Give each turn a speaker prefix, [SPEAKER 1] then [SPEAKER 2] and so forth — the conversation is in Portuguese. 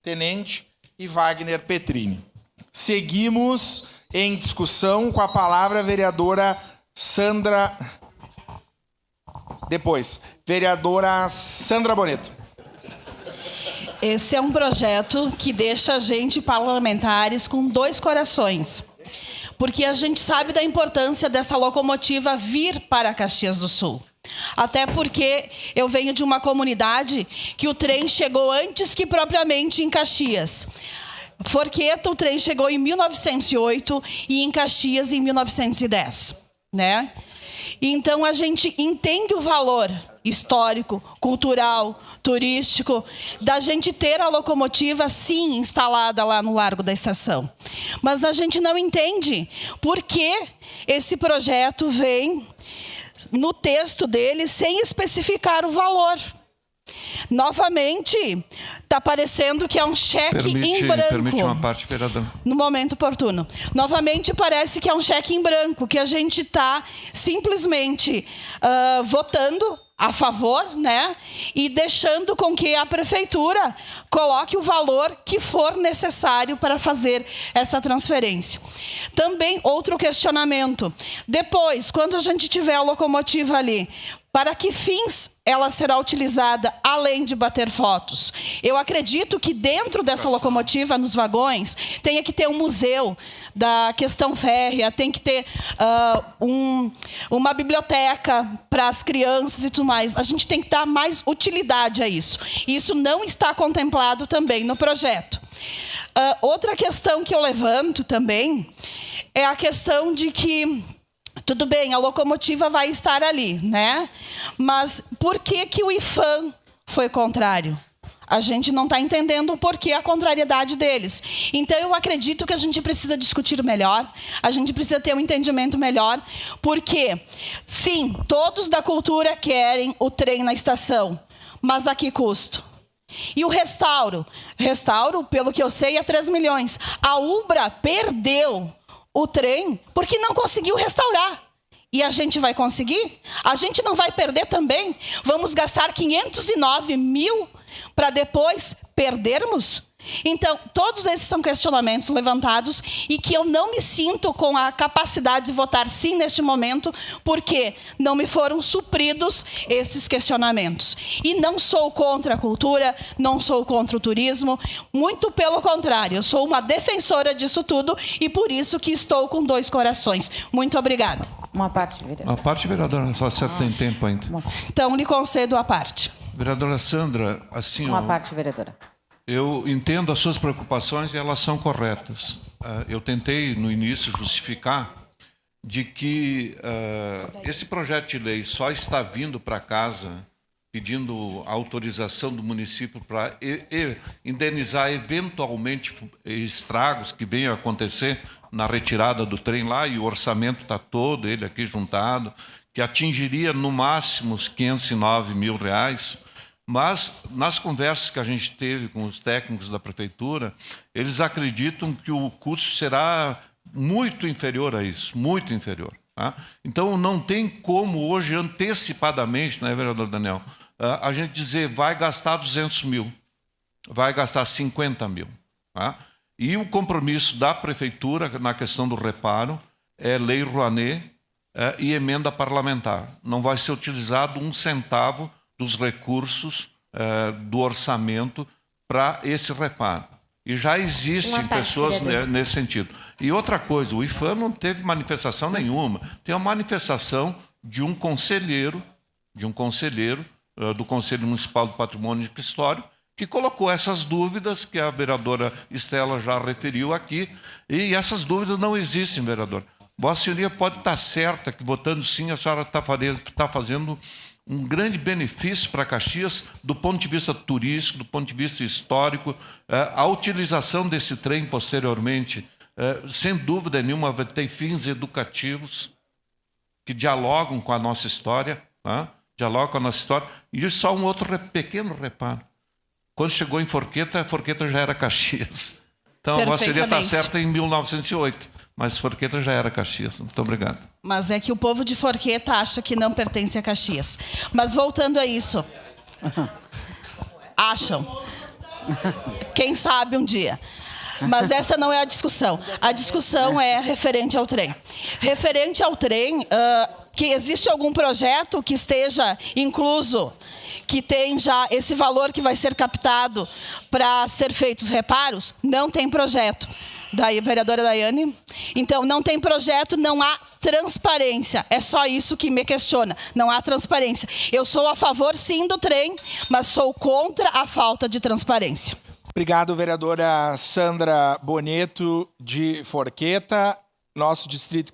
[SPEAKER 1] Tenente e Wagner Petrini. Seguimos em discussão com a palavra a vereadora Sandra... Depois, vereadora Sandra Boneto.
[SPEAKER 2] Esse é um projeto que deixa a gente, parlamentares, com dois corações. Porque a gente sabe da importância dessa locomotiva vir para Caxias do Sul. Até porque eu venho de uma comunidade que o trem chegou antes que propriamente em Caxias. Forqueta, o trem chegou em 1908 e em Caxias em 1910, né? Então a gente entende o valor histórico, cultural, turístico, da gente ter a locomotiva, sim, instalada lá no Largo da Estação. Mas a gente não entende por que esse projeto vem no texto dele sem especificar o valor. Novamente, está parecendo que é um cheque em branco.
[SPEAKER 3] Permite uma parte, vereador.
[SPEAKER 2] No momento oportuno. Novamente, parece que é um cheque em branco, que a gente está simplesmente votando a favor, né? E deixando com que a prefeitura coloque o valor que for necessário para fazer essa transferência. Também outro questionamento. Depois, quando a gente tiver a locomotiva ali, para que fins ela será utilizada, além de bater fotos? Eu acredito que dentro dessa locomotiva, nos vagões, tenha que ter um museu da questão férrea, tem que ter uma biblioteca para as crianças e tudo mais. A gente tem que dar mais utilidade a isso. Isso não está contemplado também no projeto. Outra questão que eu levanto também é a questão de que tudo bem, a locomotiva vai estar ali, né? Mas por que que o IPHAN foi contrário? A gente não está entendendo o porquê a contrariedade deles. Então, eu acredito que a gente precisa discutir melhor, a gente precisa ter um entendimento melhor, porque, sim, todos da cultura querem o trem na estação, mas a que custo? E o restauro? Restauro, pelo que eu sei, é 3 milhões. A Ubra perdeu o trem porque não conseguiu restaurar. E a gente vai conseguir? A gente não vai perder também? Vamos gastar 509 mil para depois perdermos? Então, todos esses são questionamentos levantados e que eu não me sinto com a capacidade de votar sim neste momento, porque não me foram supridos esses questionamentos. E não sou contra a cultura, não sou contra o turismo, muito pelo contrário, eu sou uma defensora disso tudo e por isso que estou com dois corações. Muito obrigada.
[SPEAKER 4] Uma parte, vereadora.
[SPEAKER 3] A parte, vereadora, só se tem tempo ainda.
[SPEAKER 2] Então, lhe concedo a parte.
[SPEAKER 3] Vereadora Sandra, assim...
[SPEAKER 4] Uma parte, vereadora.
[SPEAKER 3] Eu entendo as suas preocupações e elas são corretas. Eu tentei, no início, justificar de que esse projeto de lei só está vindo para casa pedindo autorização do município para indenizar eventualmente estragos que venham a acontecer na retirada do trem lá, e o orçamento está todo, ele aqui juntado, que atingiria no máximo os 509 mil reais. Mas, nas conversas que a gente teve com os técnicos da prefeitura, eles acreditam que o custo será muito inferior a isso, muito inferior. Tá? Então, não tem como hoje, antecipadamente, né, vereador Daniel, a gente dizer vai gastar 200 mil, vai gastar 50 mil. Tá? E o compromisso da prefeitura na questão do reparo é lei Rouanet e emenda parlamentar. Não vai ser utilizado um centavo dos recursos do orçamento para esse reparo. E já existem pessoas nesse sentido. E outra coisa, o IPHAN não teve manifestação nenhuma. Tem uma manifestação de um conselheiro do Conselho Municipal do Patrimônio Histórico, que colocou essas dúvidas que a vereadora Estela já referiu aqui, e essas dúvidas não existem, vereador. Vossa Senhoria pode estar certa que, votando sim, a senhora está fazendo um grande benefício para Caxias do ponto de vista turístico, do ponto de vista histórico. A utilização desse trem posteriormente, sem dúvida nenhuma, vai ter fins educativos que dialogam com a nossa história, tá? Dialogam com a nossa história. E só um outro pequeno reparo. Quando chegou em Forqueta, Forqueta já era Caxias. Então, a Vossa Senhoria está certa em 1908. Mas Forqueta já era Caxias. Muito obrigado.
[SPEAKER 2] Mas é que o povo de Forqueta acha que não pertence a Caxias. Mas voltando a isso. Acham. Quem sabe um dia. Mas essa não é a discussão. A discussão é referente ao trem. Referente ao trem, que existe algum projeto que esteja incluso, que tem já esse valor que vai ser captado para ser feitos reparos? Não tem projeto. Daí, vereadora Daiane. Então, não tem projeto, não há transparência. É só isso que me questiona. Não há transparência. Eu sou a favor, sim, do trem, mas sou contra a falta de transparência.
[SPEAKER 1] Obrigado, vereadora Sandra Boneto de Forqueta. Nosso distrito